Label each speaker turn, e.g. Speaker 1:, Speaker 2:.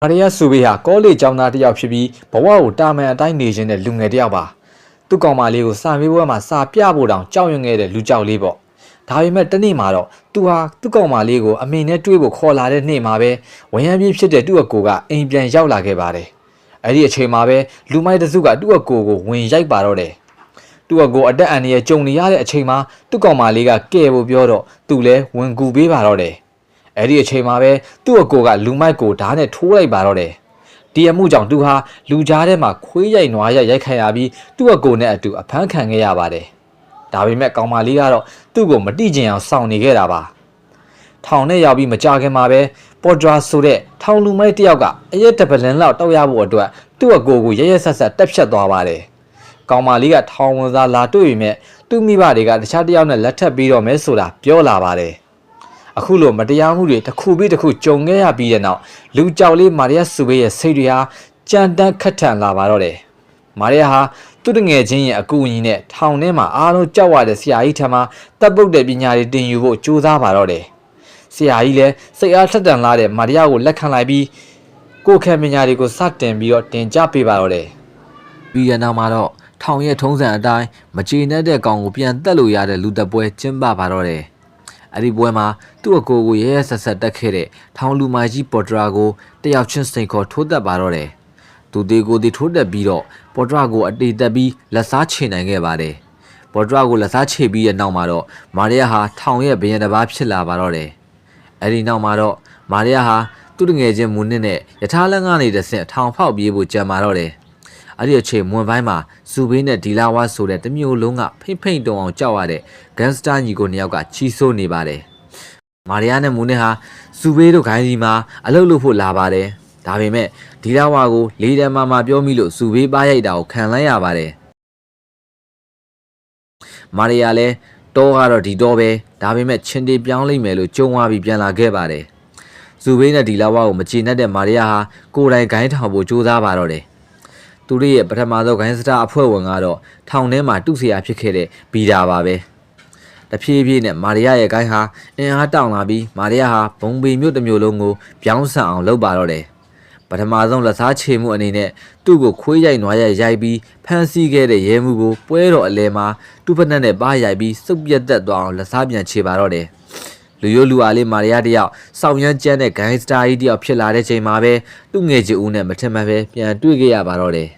Speaker 1: မာရီယာဆူဘေးဟာကောလိပ်ကျောင်းသားတစ်ယောက်ဖြစ်ပြီးဘဝကိုတာမန်အတိုင်းနေခြင်းတဲ့လူငယ်တစ်ယောက်ပါသူ့ကောင်မလေးကိုစာမေးပွဲမှာစာပြဖို့တောင်ကြောက်ရွံ့ခဲ့တဲ့လူကြောက်လေးပေါ့ဒါပေမဲ့တနေ့မှာတော့သူဟာသူ့ကောင်မလေးကိုအမေနဲ့တွေ့ဖို့ခေါ်လာတဲ့နေ့မှာပဲဝန်ရံပြေးဖြစ်တဲ့သူ့အကိုကအိမ်ပြန်ရောက်လာခဲ့ပါတယ်အဲ့ဒီအချိန်မှာပဲလူမိုက်တစုကသူ့အကိုကိုဝင်ရိုက်ပါတော့တယ်သူ့အကိုအတက်အန်ရဲ့ကြုံနေရတဲ့အချိန်မှာသူ့ကောင်မလေးကကဲဖို့ပြောတော့သူလည်းဝင်ကူပေးပါတော့တယ်အဲ့ဒီအချိန်မှာပဲသူ့အကိုကလူမိုက်ကိုဓာတ်နဲ့ထိုးလိုက်ပါတော့တယ်ဒီအမှုကြောင့်သူဟာလူကြားထဲမှာခွေးရိုက်နွားရိုက်ခံရပြီးသူ့အကိုနဲ့အတူအဖမ်းခံခဲ့ရပါတယ်ဒါပေမဲ့ကောင်မလေးကတော့သူ့ကိုမတိကျင်အောင်စောင့်နေခဲ့တာပါထောင်နဲ့ရောက်ပြီးမကြခင်မှာပဲပေါ်ဒရာဆိုတဲ့ထောင်လူမိုက်တယောက်ကအရက်တပလင်လောက်တောက်ရဖို့အတွက်သူ့အကိုကိုရရဆက်ဆက်တက်ဖြတ်သွားပါတယ်ကောင်မလေးကထောင်ဝင်စားလာတွေ့ပေမဲ့သူ့မိဘတွေကတခြားတယောက်နဲ့လက်ထပ်ပြီးတော့မဲဆိုတာပြောလာပါတယ်အခုလိုမတရားမှုတွေတစ်ခုပြီးတစ်ခုကြုံခဲ့ရပြီးတဲ့နောက်လူကြောက်လေးမာရီယာဆူဘေးရဲ့စိတ်တွေဟာကြမ်းတမ်းခက်ထန်လာပါတော့တယ်မာရီယာဟာသူ့တငယ်ချင်းရဲ့အကူအညီနဲ့ထောင်ထဲမှာအားလုံးကြောက်ရတဲ့ဆရာကြီးထံမှာတပ်ပုတ်တဲ့ပညာတွေတင်ယူဖို့ကြိုးစားပါတော့တယ်ဆရာကြီးလည်းစိတ်အားထက်သန်လာတဲ့မာရီယာကိုလက်ခံလိုက်ပြီးကိုယ်ခံပညာတွေကိုစတင်ပြီးတော့တင်ကြပေးပါတော့တယ်ပြီးရနောက်မှာတော့ထောင်ရဲ့ထုံးစံအတိုင်းမကြေနပ်တဲ့ကောင်ကိုပြန်တက်လို့ရတဲ့လူသက်ပွဲကျင်းပပါတော့တယ်အဲ့ဒီပွဲမှာသူ့အကိုကိုရဲရဲဆက်ဆက်တက်ခဲ့တဲ့ထောင်လူမိုင်ကြီးပေါ်ဒရာကိုတယောက်ချင်းစိန်ခေါ်ထိုးတက်ပါတော့တယ်သူဒီကိုဒီထိုးတက်ပြီးတော့ပေါ်ဒရာကိုအတေတက်ပြီးလက်စားချေနိုင်ခဲ့ပါတယ်ပေါ်ဒရာကိုလက်စားချေပြီးတဲ့နောက်မှာတော့မာရီယာဟာထောင်ရဲ့ဘယံတစ်ပါးဖြစ်လာပါတော့တယ်အဲ့ဒီနောက်မှာတော့မာရီယာဟာသူ့တငယ်ချင်းမူနစ်နဲ့ယထာလန်းကနေတဆင့်ထောင်ဖောက်ပြေးဖို့ကြံပါတော့တယ်အဲ့ဒီအချိန်မွန်ပိုင်းမှာဇူဘေးနဲ့ဒီလာဝါဆိုတဲ့တမျိုးလုံးကဖိမ့်တုံအောင်ကြောက်ရတဲ့ဂန်စတာညီကိုနှစ်ယောက်ကချီဆိုးနေပါတယ်မာရီယာနဲ့မူနစ်ဟာဇူဘေးတို့ခိုင်းစီမှာအလုပ်လုပ်ဖို့လာပါတယ်ဒါပေမဲ့ဒီလာဝါကိုလေးတန်းမှပြောမိလို့ဇူဘေးပါရိုက်တာကိုခံလိုက်ရပါတယ်မာရီယာလည်းတောကတော့ဒီတော့ပဲဒါပေမဲ့ချင်းတေပြောင်းလိုက်မယ်လို့ကြုံသွားပြီးပြန်လာခဲ့ပါတယ်ဇူဘေးနဲ့ဒီလာဝါကိုမချေနှက်တဲ့မာရီယာဟာကိုယ်တိုင်ဂိုင်းထောင်ဖို့ကြိုးစားပါတော့တယ်သူတို့ရဲ့ပထမဆုံးဂိုင်းစတာအဖွဲ့ဝင်ကတော့ထောင်ထဲမှာတုဆရာဖြစ်ခဲ့တဲ့ဘီဒါပါပဲတဖြည်းဖြည်းနဲ့မာရီယာရဲ့ဂိုင်းဟာအင်အားတောင်လာပြီးမာရီယာဟာဘုံပေမြို့တစ်မျိုးလုံးကိုပြောင်းဆန်အောင်လုပ်ပါတော့တယ်ပထမဆုံးလက်စားချေမှုအနေနဲ့သူ့ကိုခွေးရိုက်နွားရိုက်ပြီးဖမ်းဆီးခဲ့တဲ့ရဲမှုကိုပွဲတော်အလဲမှာတူဖက်နဲ့ပါရိုက်ပြီးစုပ်ပြတ်သက်သွားအောင်လက်စားပြန်ချေပါတော့တယ်လူရိုးလူအားလေးမာရီယာတယောက်စောင့်ရမ်းကျန်းတဲ့ဂိုင်းစတာကြီးတယောက်ဖြစ်လာတဲ့ချိန်မှာပဲသူ့ငယ်ချီဦးနဲ့မထင်မှတ်ပဲပြန်တွေ့ခဲ့ရပါတော့တယ်